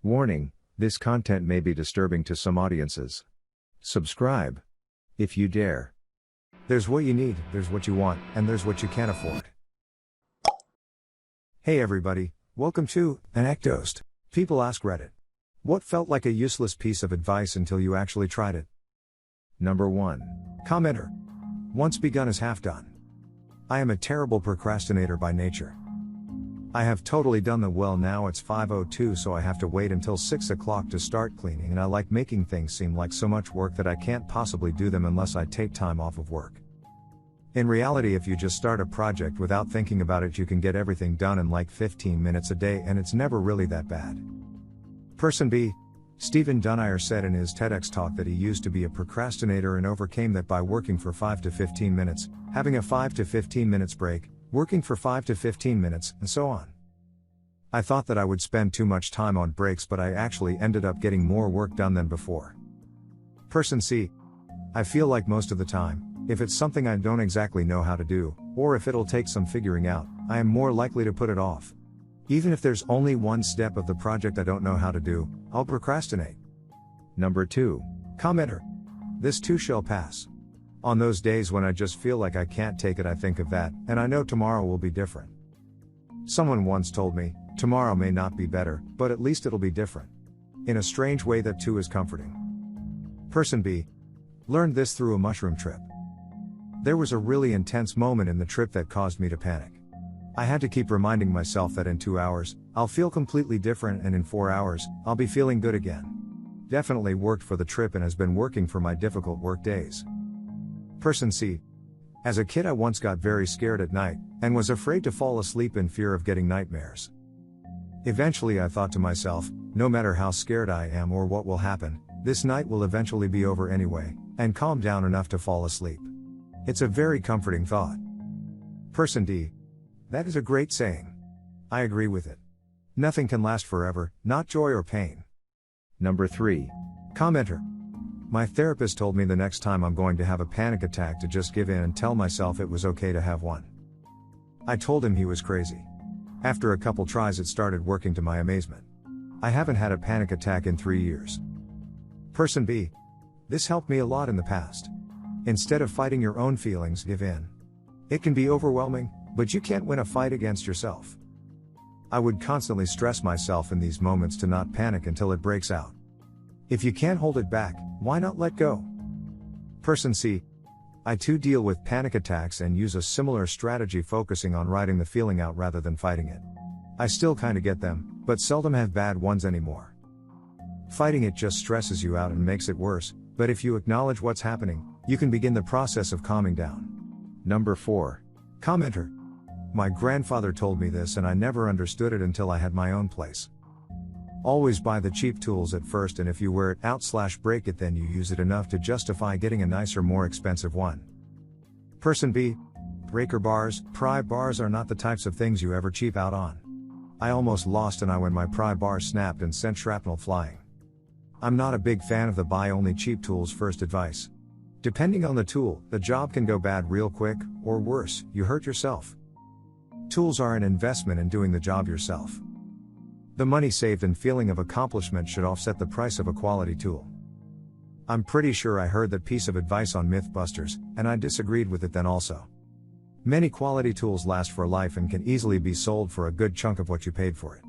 Warning, this content may be disturbing to some audiences. Subscribe. If you dare. There's what you need, there's what you want, and there's what you can't afford. Hey everybody, welcome to ANECDOSED. People ask Reddit. What felt like a useless piece of advice until you actually tried it? Number 1. Commenter. Once begun is half done. I am a terrible procrastinator by nature. I have totally done the well, now it's 5:02, so I have to wait until 6 o'clock to start cleaning, and I like making things seem like so much work that I can't possibly do them unless I take time off of work. In reality, if you just start a project without thinking about it, you can get everything done in like 15 minutes a day, and it's never really that bad. Person B. Stephen Dunnier said in his TEDx talk that he used to be a procrastinator and overcame that by working for 5 to 15 minutes, having a 5 to 15 minutes break, working for 5 to 15 minutes, and so on. I thought that I would spend too much time on breaks, but I actually ended up getting more work done than before. Person C. I feel like most of the time, if it's something I don't exactly know how to do, or if it'll take some figuring out, I am more likely to put it off. Even if there's only one step of the project I don't know how to do, I'll procrastinate. Number 2. Commenter. This too shall pass. On those days when I just feel like I can't take it, I think of that, and I know tomorrow will be different. Someone once told me, tomorrow may not be better, but at least it'll be different. In a strange way, that too is comforting. Person B. Learned this through a mushroom trip. There was a really intense moment in the trip that caused me to panic. I had to keep reminding myself that in 2 hours, I'll feel completely different, and in 4 hours, I'll be feeling good again. Definitely worked for the trip and has been working for my difficult work days. Person C. As a kid, I once got very scared at night, and was afraid to fall asleep in fear of getting nightmares. Eventually I thought to myself, no matter how scared I am or what will happen, this night will eventually be over anyway, and calm down enough to fall asleep. It's a very comforting thought. Person D. That is a great saying. I agree with it. Nothing can last forever, not joy or pain. Number 3. Commenter. My therapist told me the next time I'm going to have a panic attack to just give in and tell myself it was okay to have one. I told him he was crazy. After a couple tries, it started working to my amazement. I haven't had a panic attack in 3 years. Person B. This helped me a lot in the past. Instead of fighting your own feelings, give in. It can be overwhelming, but you can't win a fight against yourself. I would constantly stress myself in these moments to not panic until it breaks out. If you can't hold it back, why not let go? Person C. I too deal with panic attacks and use a similar strategy, focusing on riding the feeling out rather than fighting it. I still kinda get them, but seldom have bad ones anymore. Fighting it just stresses you out and makes it worse, but if you acknowledge what's happening, you can begin the process of calming down. Number 4. Commenter. My grandfather told me this, and I never understood it until I had my own place. Always buy the cheap tools at first, and if you wear it out/break it, then you use it enough to justify getting a nicer, more expensive one. Person B. Breaker bars, pry bars are not the types of things you ever cheap out on. I almost lost an eye when my pry bar snapped and sent shrapnel flying. I'm not a big fan of the buy only cheap tools first advice. Depending on the tool, the job can go bad real quick, or worse, you hurt yourself. Tools are an investment in doing the job yourself. The money saved and feeling of accomplishment should offset the price of a quality tool. I'm pretty sure I heard that piece of advice on Mythbusters, and I disagreed with it then also. Many quality tools last for life and can easily be sold for a good chunk of what you paid for it.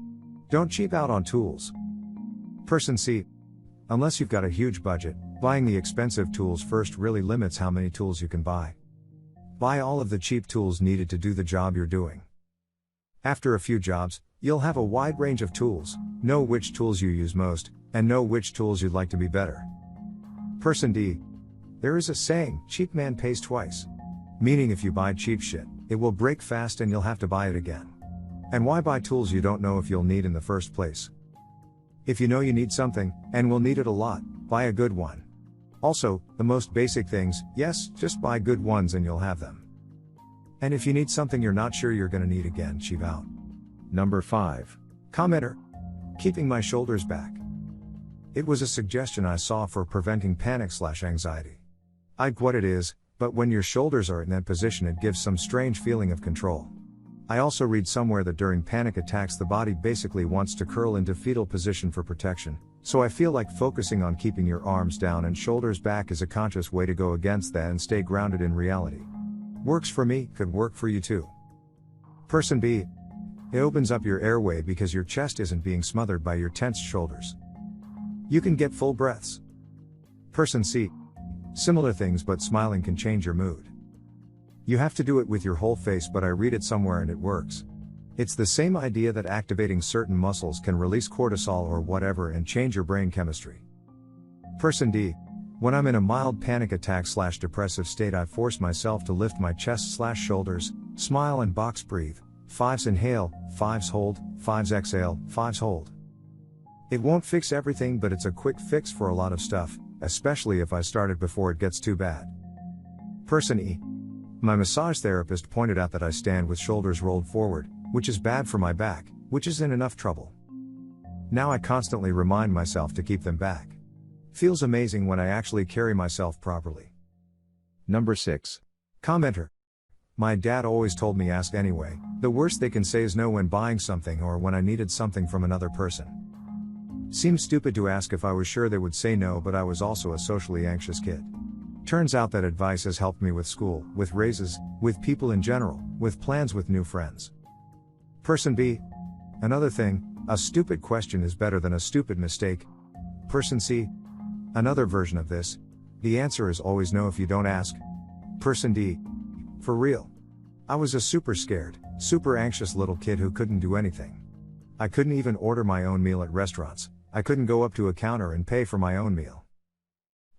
Don't cheap out on tools. Person C. Unless you've got a huge budget, buying the expensive tools first really limits how many tools you can buy. Buy all of the cheap tools needed to do the job you're doing. After a few jobs, you'll have a wide range of tools, know which tools you use most, and know which tools you'd like to be better. Person D. There is a saying, cheap man pays twice. Meaning if you buy cheap shit, it will break fast and you'll have to buy it again. And why buy tools you don't know if you'll need in the first place? If you know you need something, and will need it a lot, buy a good one. Also, the most basic things, yes, just buy good ones and you'll have them. And if you need something you're not sure you're gonna need again, cheap out. Number 5. Commenter. Keeping my shoulders back. It was a suggestion I saw for preventing panic/anxiety. I get what it is, but when your shoulders are in that position, it gives some strange feeling of control. I also read somewhere that during panic attacks the body basically wants to curl into fetal position for protection, so I feel like focusing on keeping your arms down and shoulders back is a conscious way to go against that and stay grounded in reality. Works for me, could work for you too. Person B. It opens up your airway because your chest isn't being smothered by your tensed shoulders. You can get full breaths. Person C. Similar things, but smiling can change your mood. You have to do it with your whole face, but I read it somewhere and it works. It's the same idea that activating certain muscles can release cortisol or whatever and change your brain chemistry. Person D. When I'm in a mild panic attack / depressive state, I force myself to lift my chest / shoulders, smile and box breathe. 5s inhale, 5s hold, 5s exhale, 5s hold. It won't fix everything, but it's a quick fix for a lot of stuff, especially if I start it before it gets too bad. Person E. My massage therapist pointed out that I stand with shoulders rolled forward, which is bad for my back, which is in enough trouble. Now I constantly remind myself to keep them back. Feels amazing when I actually carry myself properly. Number 6. Commenter. My dad always told me ask anyway. The worst they can say is no when buying something or when I needed something from another person. Seems stupid to ask if I was sure they would say no, but I was also a socially anxious kid. Turns out that advice has helped me with school, with raises, with people in general, with plans with new friends. Person B. Another thing, a stupid question is better than a stupid mistake. Person C. Another version of this, the answer is always no if you don't ask. Person D. For real. I was a super scared, super anxious little kid who couldn't do anything. I couldn't even order my own meal at restaurants. I couldn't go up to a counter and pay for my own meal.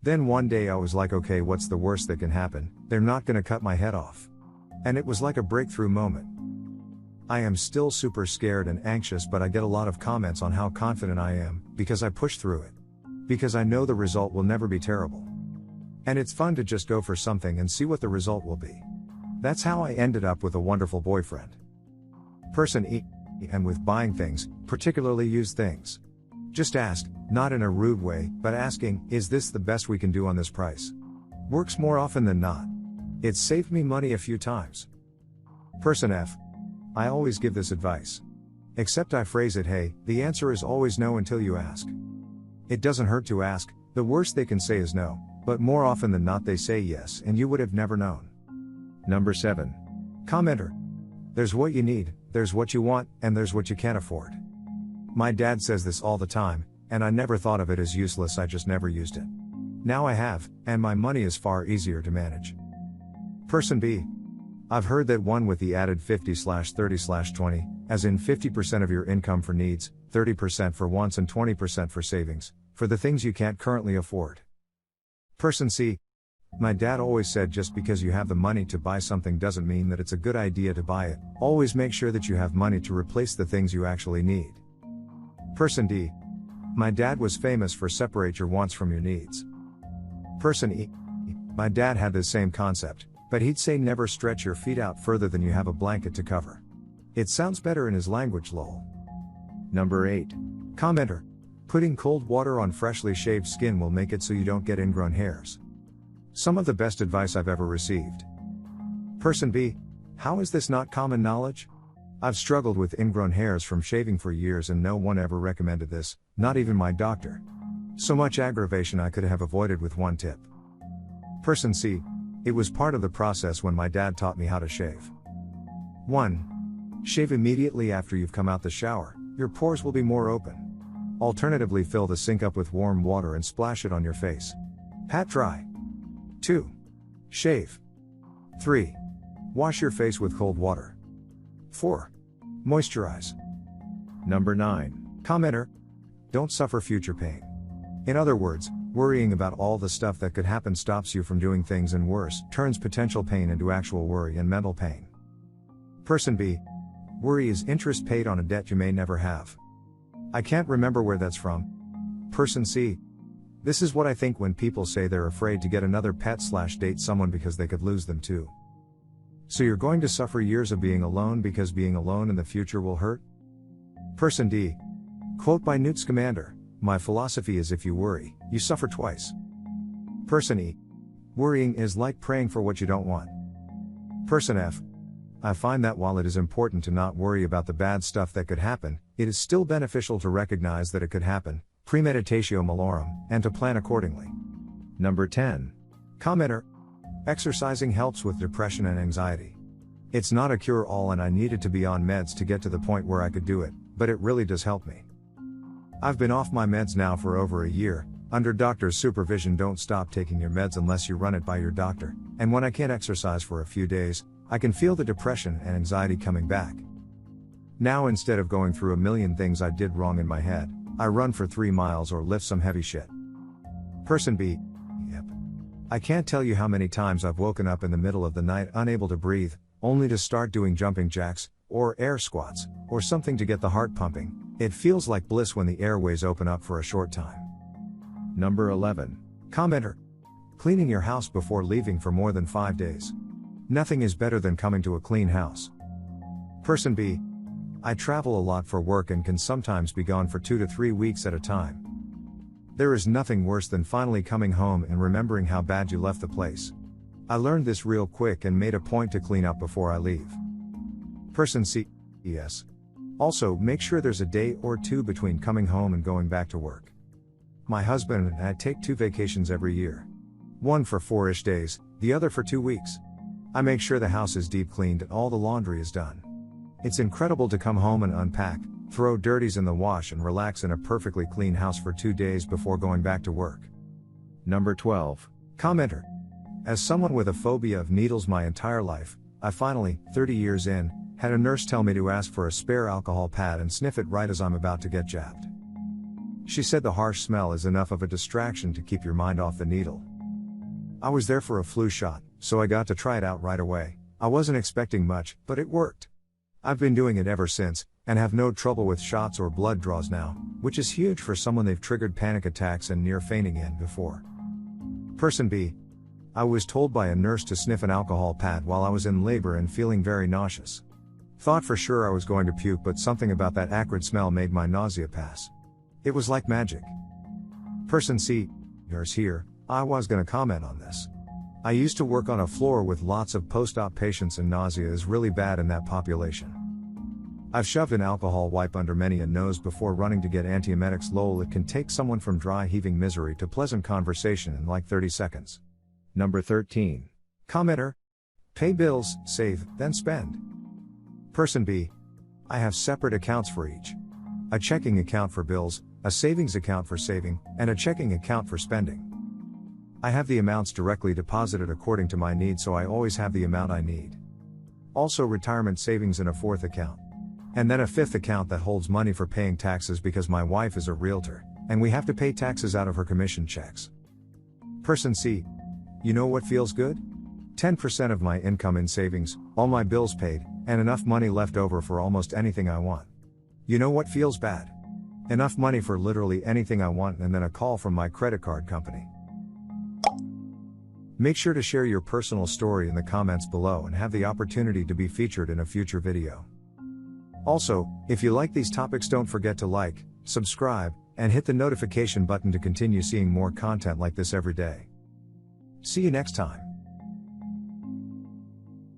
Then one day I was like, okay, what's the worst that can happen? They're not gonna cut my head off. And it was like a breakthrough moment. I am still super scared and anxious, but I get a lot of comments on how confident I am, because I push through it. Because I know the result will never be terrible. And it's fun to just go for something and see what the result will be. That's how I ended up with a wonderful boyfriend. Person E. And with buying things, particularly used things. Just ask, not in a rude way, but asking, is this the best we can do on this price? Works more often than not. It's saved me money a few times. Person F. I always give this advice. Except I phrase it, hey, the answer is always no until you ask. It doesn't hurt to ask, the worst they can say is no, but more often than not they say yes and you would have never known. Number 7. Commenter. There's what you need, there's what you want, and there's what you can't afford. My dad says this all the time, and I never thought of it as useless, I just never used it. Now I have, and my money is far easier to manage. Person B. I've heard that one with the added 50/30/20, as in 50% of your income for needs, 30% for wants and 20% for savings, for the things you can't currently afford. Person C. My dad always said just because you have the money to buy something doesn't mean that it's a good idea to buy it, always make sure that you have money to replace the things you actually need. Person D. My dad was famous for separate your wants from your needs. Person E. My dad had this same concept, but he'd say never stretch your feet out further than you have a blanket to cover. It sounds better in his language, lol. Number 8. Commenter. Putting cold water on freshly shaved skin will make it so you don't get ingrown hairs. Some of the best advice I've ever received. Person B. How is this not common knowledge? I've struggled with ingrown hairs from shaving for years and no one ever recommended this, not even my doctor. So much aggravation I could have avoided with one tip. Person C. It was part of the process when my dad taught me how to shave. 1. Shave immediately after you've come out the shower, your pores will be more open. Alternatively, fill the sink up with warm water and splash it on your face. Pat dry. 2. Shave. 3. Wash your face with cold water. 4. Moisturize. Number 9. Commenter. Don't suffer future pain. In other words, worrying about all the stuff that could happen stops you from doing things, and worse, turns potential pain into actual worry and mental pain. Person B. Worry is interest paid on a debt you may never have. I can't remember where that's from. Person C. This is what I think when people say they're afraid to get another pet/date someone because they could lose them too. So you're going to suffer years of being alone because being alone in the future will hurt? Person D. Quote by Newt Scamander, my philosophy is if you worry, you suffer twice. Person E. Worrying is like praying for what you don't want. Person F. I find that while it is important to not worry about the bad stuff that could happen, it is still beneficial to recognize that it could happen, premeditatio malorum, and to plan accordingly. Number 10. Commenter. Exercising helps with depression and anxiety. It's not a cure-all and I needed to be on meds to get to the point where I could do it, but it really does help me. I've been off my meds now for over a year. Under doctor's supervision, don't stop taking your meds unless you run it by your doctor, and when I can't exercise for a few days, I can feel the depression and anxiety coming back. Now instead of going through a million things I did wrong in my head, I run for 3 miles or lift some heavy shit. Person B. Yep. I can't tell you how many times I've woken up in the middle of the night unable to breathe, only to start doing jumping jacks, or air squats, or something to get the heart pumping. It feels like bliss when the airways open up for a short time. Number 11. Commenter. Cleaning your house before leaving for more than 5 days. Nothing is better than coming to a clean house. Person B. I travel a lot for work and can sometimes be gone for 2 to 3 weeks at a time. There is nothing worse than finally coming home and remembering how bad you left the place. I learned this real quick and made a point to clean up before I leave. Person C. Yes. Also, make sure there's a day or two between coming home and going back to work. My husband and I take 2 vacations every year. One for 4-ish days, the other for 2 weeks. I make sure the house is deep cleaned and all the laundry is done. It's incredible to come home and unpack, throw dirties in the wash and relax in a perfectly clean house for 2 days before going back to work. Number 12. Commenter. As someone with a phobia of needles my entire life, I finally, 30 years in, had a nurse tell me to ask for a spare alcohol pad and sniff it right as I'm about to get jabbed. She said the harsh smell is enough of a distraction to keep your mind off the needle. I was there for a flu shot, so I got to try it out right away. I wasn't expecting much, but it worked. I've been doing it ever since, and have no trouble with shots or blood draws now, which is huge for someone they've triggered panic attacks and near fainting in before. Person B. I was told by a nurse to sniff an alcohol pad while I was in labor and feeling very nauseous. Thought for sure I was going to puke, but something about that acrid smell made my nausea pass. It was like magic. Person C. Nurse here. I was gonna comment on this. I used to work on a floor with lots of post-op patients and nausea is really bad in that population. I've shoved an alcohol wipe under many a nose before running to get antiemetics. Lol, it can take someone from dry heaving misery to pleasant conversation in like 30 seconds. Number 13. Commenter. Pay bills, save, then spend. Person B. I have separate accounts for each. A checking account for bills, a savings account for saving, and a checking account for spending. I have the amounts directly deposited according to my needs, so I always have the amount I need. Also retirement savings in a 4th account. And then a 5th account that holds money for paying taxes because my wife is a realtor, and we have to pay taxes out of her commission checks. Person C. You know what feels good? 10% of my income in savings, all my bills paid, and enough money left over for almost anything I want. You know what feels bad? Enough money for literally anything I want and then a call from my credit card company. Make sure to share your personal story in the comments below and have the opportunity to be featured in a future video. Also, if you like these topics, don't forget to like, subscribe, and hit the notification button to continue seeing more content like this every day. See you next time.